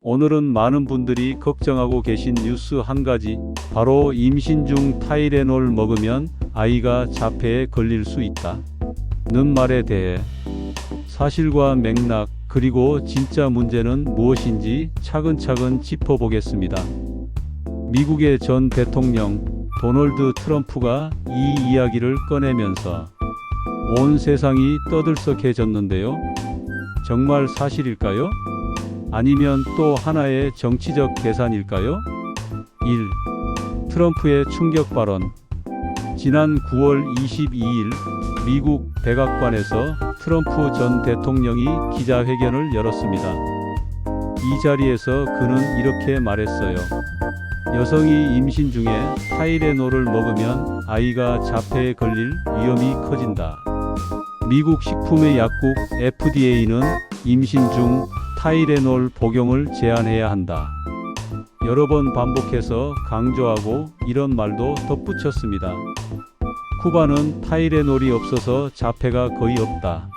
오늘은 많은 분들이 걱정하고 계신 뉴스 한 가지, 바로 임신 중 타이레놀 먹으면 아이가 자폐에 걸릴 수 있다 는 말에 대해 사실과 맥락, 그리고 진짜 문제는 무엇인지 차근차근 짚어보겠습니다. 미국의 전 대통령 도널드 트럼프가 이 이야기를 꺼내면서 온 세상이 떠들썩해졌는데요. 정말 사실일까요? 아니면 또 하나의 정치적 계산일까요? 1. 트럼프의 충격 발언. 지난 9월 22일 미국 백악관에서 트럼프 전 대통령이 기자회견을 열었습니다. 이 자리에서 그는 이렇게 말했어요. 여성이 임신 중에 타이레놀을 먹으면 아이가 자폐에 걸릴 위험이 커진다. 미국 식품의 약국 FDA는 임신 중 타이레놀 복용을 제한해야 한다. 여러 번 반복해서 강조하고 이런 말도 덧붙였습니다. 쿠바는 타이레놀이 없어서 자폐가 거의 없다.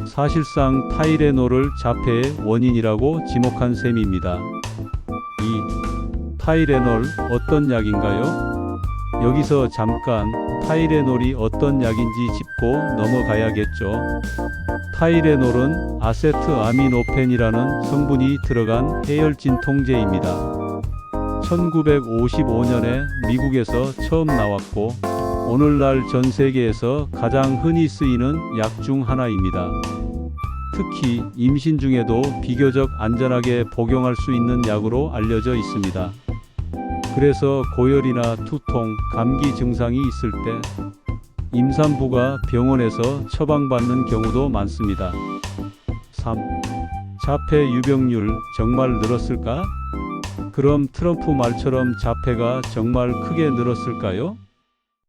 사실상 타이레놀을 자폐의 원인이라고 지목한 셈입니다. 2. 타이레놀 어떤 약인가요? 여기서 잠깐 타이레놀이 어떤 약인지 짚고 넘어가야겠죠. 타이레놀은 아세트아미노펜이라는 성분이 들어간 해열진 통제입니다. 1955년에 미국에서 처음 나왔고 오늘날 전 세계에서 가장 흔히 쓰이는 약 중 하나입니다. 특히 임신 중에도 비교적 안전하게 복용할 수 있는 약으로 알려져 있습니다. 그래서 고열이나 투통, 감기 증상이 있을 때 임산부가 병원에서 처방받는 경우도 많습니다. 3. 자폐 유병률 정말 늘었을까? 그럼 트럼프 말처럼 자폐가 정말 크게 늘었을까요?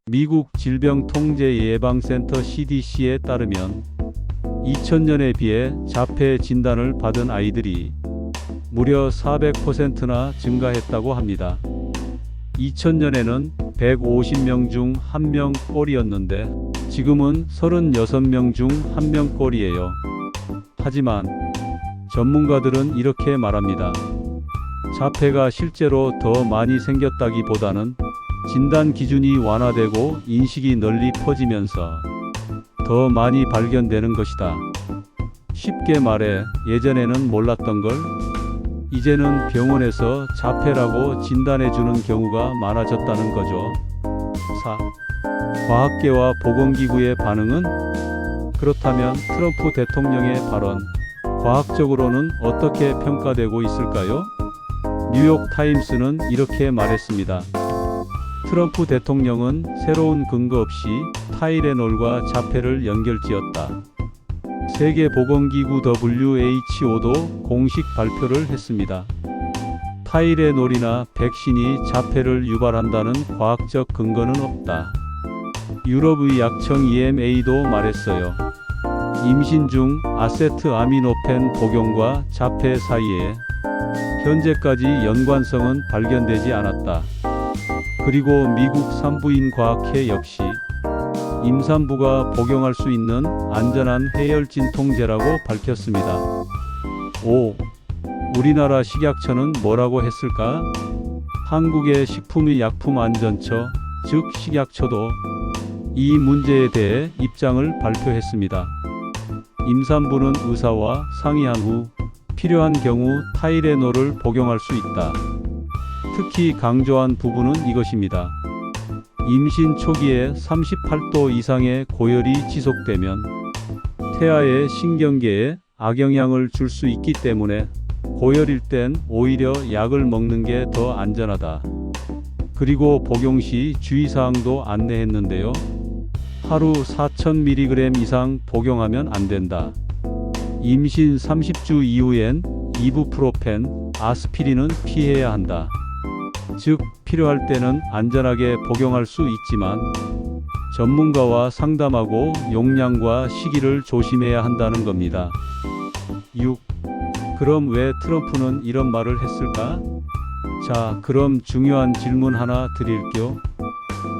미국 질병통제예방센터 CDC에 따르면 2000년에 비해 자폐 진단을 받은 아이들이 무려 400%나 증가했다고 합니다. 2000년에는 150명 중 1명꼴이었는데 지금은 36명 중 1명꼴이에요. 하지만 전문가들은 이렇게 말합니다. 자폐가 실제로 더 많이 생겼다기보다는 진단 기준이 완화되고 인식이 널리 퍼지면서 더 많이 발견되는 것이다. 쉽게 말해 예전에는 몰랐던 걸 이제는 병원에서 자폐라고 진단해주는 경우가 많아졌다는 거죠. 4. 과학계와 보건기구의 반응은? 그렇다면 트럼프 대통령의 발언, 과학적으로는 어떻게 평가되고 있을까요? 뉴욕타임스는 이렇게 말했습니다. 트럼프 대통령은 새로운 근거 없이 타이레놀과 자폐를 연결지었다. 세계보건기구 WHO도 공식 발표를 했습니다. 타이레놀이나 백신이 자폐를 유발한다는 과학적 근거는 없다. 유럽의약청 EMA도 말했어요. 임신 중 아세트아미노펜 복용과 자폐 사이에 현재까지 연관성은 발견되지 않았다. 그리고 미국 산부인과학회 역시 임산부가 복용할 수 있는 안전한 해열진 통제라고 밝혔습니다. 5. 우리나라 식약처는 뭐라고 했을까? 한국의 식품의약품안전처, 즉 식약처도 이 문제에 대해 입장을 발표했습니다. 임산부는 의사와 상의한 후 필요한 경우 타이레놀을 복용할 수 있다. 특히 강조한 부분은 이것입니다. 임신 초기에 38도 이상의 고열이 지속되면 태아의 신경계에 악영향을 줄 수 있기 때문에 고열일 땐 오히려 약을 먹는 게 더 안전하다. 그리고 복용 시 주의사항도 안내했는데요. 하루 4000mg 이상 복용하면 안 된다. 임신 30주 이후엔 이부프로펜, 아스피린은 피해야 한다. 즉, 필요할 때는 안전하게 복용할 수 있지만 전문가와 상담하고 용량과 시기를 조심해야 한다는 겁니다. 6. 그럼 왜 트럼프는 이런 말을 했을까? 자, 그럼 중요한 질문 하나 드릴게요.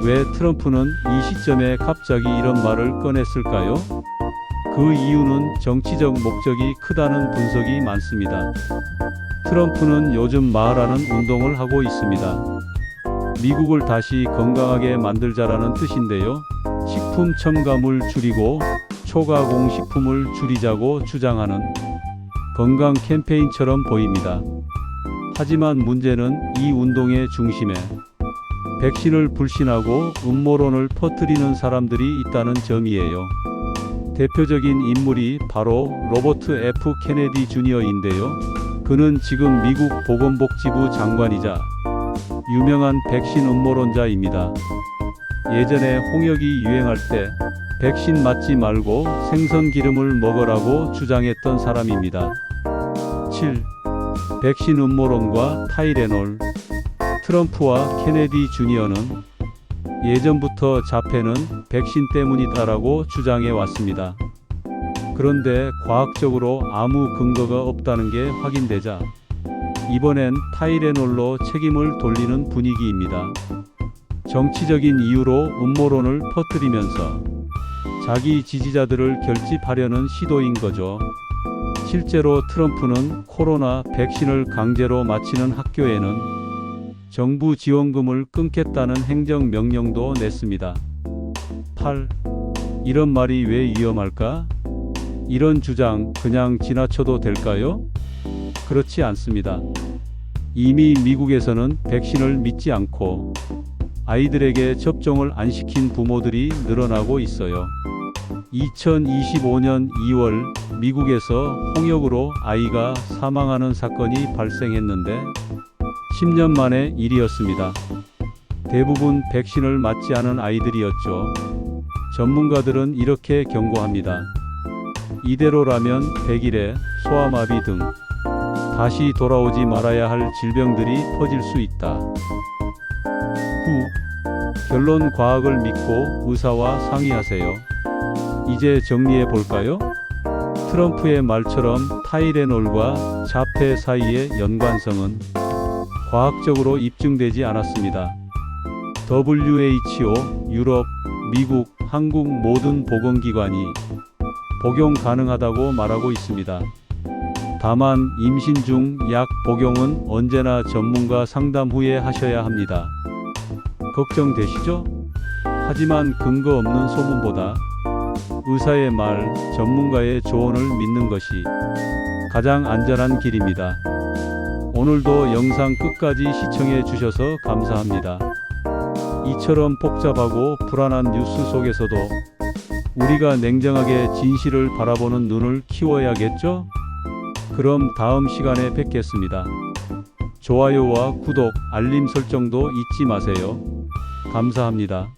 왜 트럼프는 이 시점에 갑자기 이런 말을 꺼냈을까요? 그 이유는 정치적 목적이 크다는 분석이 많습니다. 트럼프는 요즘 마하라는 운동을 하고 있습니다. 미국을 다시 건강하게 만들자라는 뜻인데요. 식품 첨가물 줄이고 초가공 식품을 줄이자고 주장하는 건강 캠페인처럼 보입니다. 하지만 문제는 이 운동의 중심에 백신을 불신하고 음모론을 퍼뜨리는 사람들이 있다는 점이에요. 대표적인 인물이 바로 로버트 F. 케네디 주니어인데요. 그는 지금 미국 보건복지부 장관이자 유명한 백신 음모론자입니다. 예전에 홍역이 유행할 때 백신 맞지 말고 생선 기름을 먹으라고 주장했던 사람입니다. 7. 백신 음모론과 타이레놀. 트럼프와 케네디 주니어는 예전부터 자폐는 백신 때문이다라고 주장해 왔습니다. 그런데 과학적으로 아무 근거가 없다는 게 확인되자 이번엔 타이레놀로 책임을 돌리는 분위기입니다. 정치적인 이유로 음모론을 퍼뜨리면서 자기 지지자들을 결집하려는 시도인 거죠. 실제로 트럼프는 코로나 백신을 강제로 맞히는 학교에는 정부 지원금을 끊겠다는 행정명령도 냈습니다. 8. 이런 말이 왜 위험할까? 이런 주장 그냥 지나쳐도 될까요? 그렇지 않습니다. 이미 미국에서는 백신을 믿지 않고 아이들에게 접종을 안 시킨 부모들이 늘어나고 있어요. 2025년 2월 미국에서 홍역으로 아이가 사망하는 사건이 발생했는데 10년 만의 일이었습니다. 대부분 백신을 맞지 않은 아이들이었죠. 전문가들은 이렇게 경고합니다. 이대로라면 100일에 소아마비 등 다시 돌아오지 말아야 할 질병들이 퍼질 수 있다. 9. 결론 과학을 믿고 의사와 상의하세요. 이제 정리해 볼까요? 트럼프의 말처럼 타이레놀과 자폐 사이의 연관성은 과학적으로 입증되지 않았습니다. WHO, 유럽, 미국, 한국 모든 보건기관이 복용 가능하다고 말하고 있습니다. 다만 임신 중 약 복용은 언제나 전문가 상담 후에 하셔야 합니다. 걱정되시죠? 하지만 근거 없는 소문보다 의사의 말, 전문가의 조언을 믿는 것이 가장 안전한 길입니다. 오늘도 영상 끝까지 시청해 주셔서 감사합니다. 이처럼 복잡하고 불안한 뉴스 속에서도 우리가 냉정하게 진실을 바라보는 눈을 키워야겠죠? 그럼 다음 시간에 뵙겠습니다. 좋아요와 구독, 알림 설정도 잊지 마세요. 감사합니다.